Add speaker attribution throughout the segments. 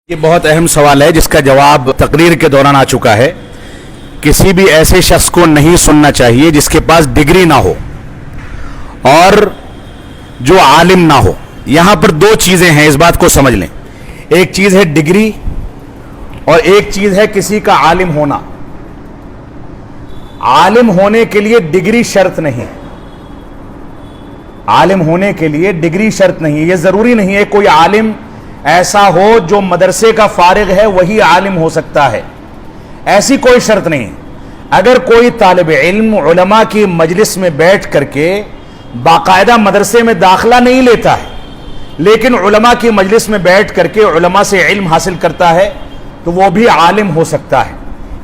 Speaker 1: یہ بہت اہم سوال ہے جس کا جواب تقریر کے دوران آ چکا ہے۔ کسی بھی ایسے شخص کو نہیں سننا چاہیے جس کے پاس ڈگری نہ ہو اور جو عالم نہ ہو۔ یہاں پر دو چیزیں ہیں، اس بات کو سمجھ لیں۔ ایک چیز ہے ڈگری اور ایک چیز ہے کسی کا عالم ہونا۔ عالم ہونے کے لیے ڈگری شرط نہیں، عالم ہونے کے لیے ڈگری شرط نہیں۔ یہ ضروری نہیں ہے کوئی عالم ایسا ہو جو مدرسے کا فارغ ہے وہی عالم ہو سکتا ہے، ایسی کوئی شرط نہیں۔ اگر کوئی طالب علم علماء کی مجلس میں بیٹھ کر کے باقاعدہ مدرسے میں داخلہ نہیں لیتا ہے لیکن علماء کی مجلس میں بیٹھ کر کے علماء سے علم حاصل کرتا ہے تو وہ بھی عالم ہو سکتا ہے۔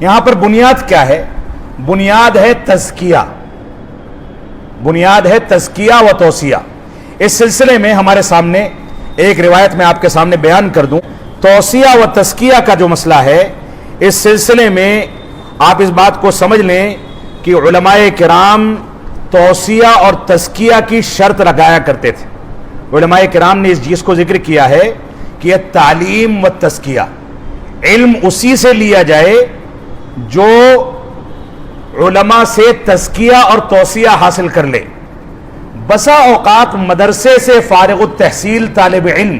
Speaker 1: یہاں پر بنیاد کیا ہے؟ بنیاد ہے تزکیہ، بنیاد ہے تزکیہ و توصیہ۔ اس سلسلے میں ہمارے سامنے ایک روایت میں آپ کے سامنے بیان کر دوں۔ توصیہ و تزکیہ کا جو مسئلہ ہے، اس سلسلے میں آپ اس بات کو سمجھ لیں کہ علماء کرام توصیہ اور تزکیہ کی شرط لگایا کرتے تھے۔ علماء کرام نے اس چیز کو ذکر کیا ہے کہ یہ تعلیم و تزکیہ، علم اسی سے لیا جائے جو علماء سے تزکیہ اور توصیہ حاصل کر لے۔ بسا اوقات مدرسے سے فارغ التحصیل طالب علم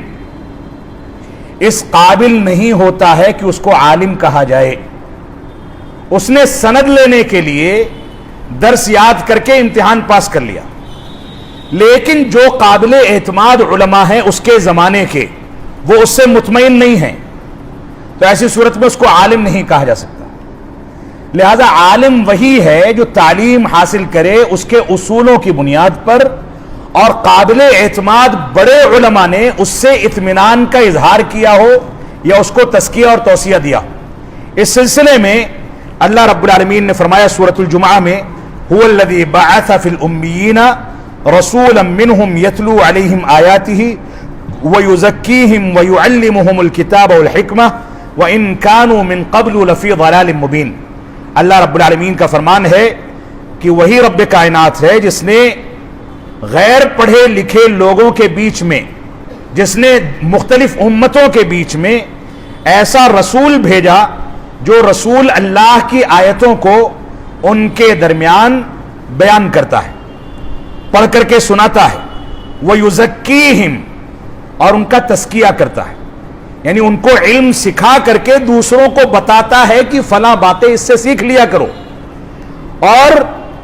Speaker 1: اس قابل نہیں ہوتا ہے کہ اس کو عالم کہا جائے۔ اس نے سند لینے کے لیے درس یاد کر کے امتحان پاس کر لیا، لیکن جو قابل اعتماد علماء ہیں اس کے زمانے کے، وہ اس سے مطمئن نہیں ہیں، تو ایسی صورت میں اس کو عالم نہیں کہا جا سکتا۔ لہذا عالم وہی ہے جو تعلیم حاصل کرے اس کے اصولوں کی بنیاد پر اور قابل اعتماد بڑے علماء نے اس سے اطمینان کا اظہار کیا ہو یا اس کو تزکیہ اور توصیہ دیا۔ اس سلسلے میں اللہ رب العالمین نے فرمایا سورۃ الجمعہ میں، هو الذی بعث فی الامیین رسولا منہم یتلو علیہم آیاتہ ویزکیہم ویعلمہم الکتاب والحکمہ وان کانوا من قبل لفی ضلال مبین۔ اللہ رب العالمین کا فرمان ہے کہ وہی رب کائنات ہے جس نے غیر پڑھے لکھے لوگوں کے بیچ میں، جس نے مختلف امتوں کے بیچ میں ایسا رسول بھیجا جو رسول اللہ کی آیتوں کو ان کے درمیان بیان کرتا ہے، پڑھ کر کے سناتا ہے، وَيُزَكِّيهِمْ، اور ان کا تزکیہ کرتا ہے، یعنی ان کو علم سکھا کر کے دوسروں کو بتاتا ہے کہ فلاں باتیں اس سے سیکھ لیا کرو، اور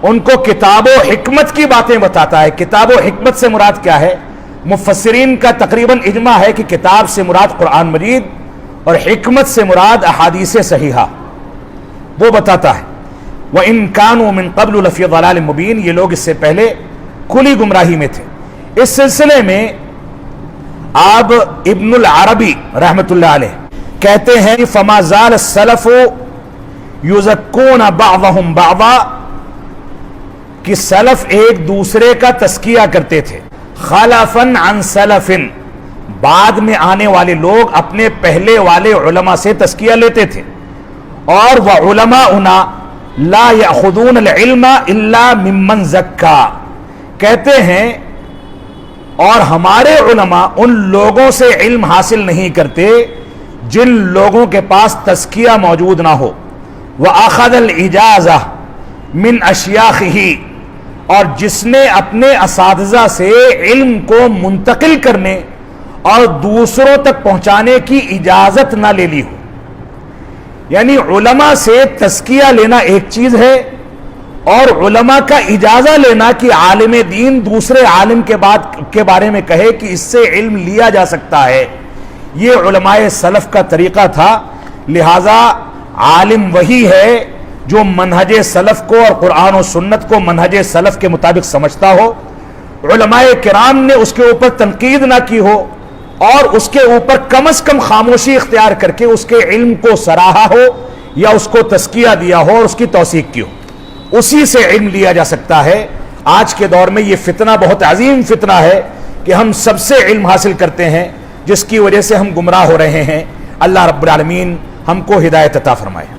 Speaker 1: ان کو کتاب و حکمت کی باتیں بتاتا ہے۔ کتاب و حکمت سے مراد کیا ہے؟ مفسرین کا تقریباً اجماع ہے کہ کتاب سے مراد قرآن مجید اور حکمت سے مراد احادیث صحیحہ، وہ بتاتا ہے۔ وَإِن كَانُوا مِن قَبْلُ لَفِي ضَلَالٍ مُبِينٍ، یہ لوگ اس سے پہلے کھلی گمراہی میں تھے۔ اس سلسلے میں آپ ابن العربی رحمت اللہ علیہ کہتے ہیں فَمَا زَالَ السَّلَفُ يُزَكُّونَ بَعْضَهُمْ بَعْضًا، کہ سلف ایک دوسرے کا تزکیہ کرتے تھے، خَلَفًا عَن سَلَفٍ، بعد میں آنے والے لوگ اپنے پہلے والے علماء سے تزکیہ لیتے تھے، اور وَعُلَمَاؤُنَا لَا يَأْخُذُونَ الْعِلْمَ إِلَّا مِمَّنْ زَكَّى، کہتے ہیں اور ہمارے علماء ان لوگوں سے علم حاصل نہیں کرتے جن لوگوں کے پاس تزکیہ موجود نہ ہو، وَأَخَذَ الْإِجَازَةَ مِنْ أَشْيَاخِهِ، اور جس نے اپنے اساتذہ سے علم کو منتقل کرنے اور دوسروں تک پہنچانے کی اجازت نہ لے لی ہو۔ یعنی علماء سے تزکیہ لینا ایک چیز ہے اور علماء کا اجازہ لینا کہ عالم دین دوسرے عالم کے بارے میں کہے کہ اس سے علم لیا جا سکتا ہے، یہ علماء سلف کا طریقہ تھا۔ لہذا عالم وہی ہے جو منہج سلف کو اور قرآن و سنت کو منہج سلف کے مطابق سمجھتا ہو، علماء کرام نے اس کے اوپر تنقید نہ کی ہو اور اس کے اوپر کم از کم خاموشی اختیار کر کے اس کے علم کو سراہا ہو یا اس کو تزکیہ دیا ہو اور اس کی توثیق کی ہو، اسی سے علم لیا جا سکتا ہے۔ آج کے دور میں یہ فتنہ بہت عظیم فتنہ ہے کہ ہم سب سے علم حاصل کرتے ہیں، جس کی وجہ سے ہم گمراہ ہو رہے ہیں۔ اللہ رب العالمین ہم کو ہدایت عطا فرمائے۔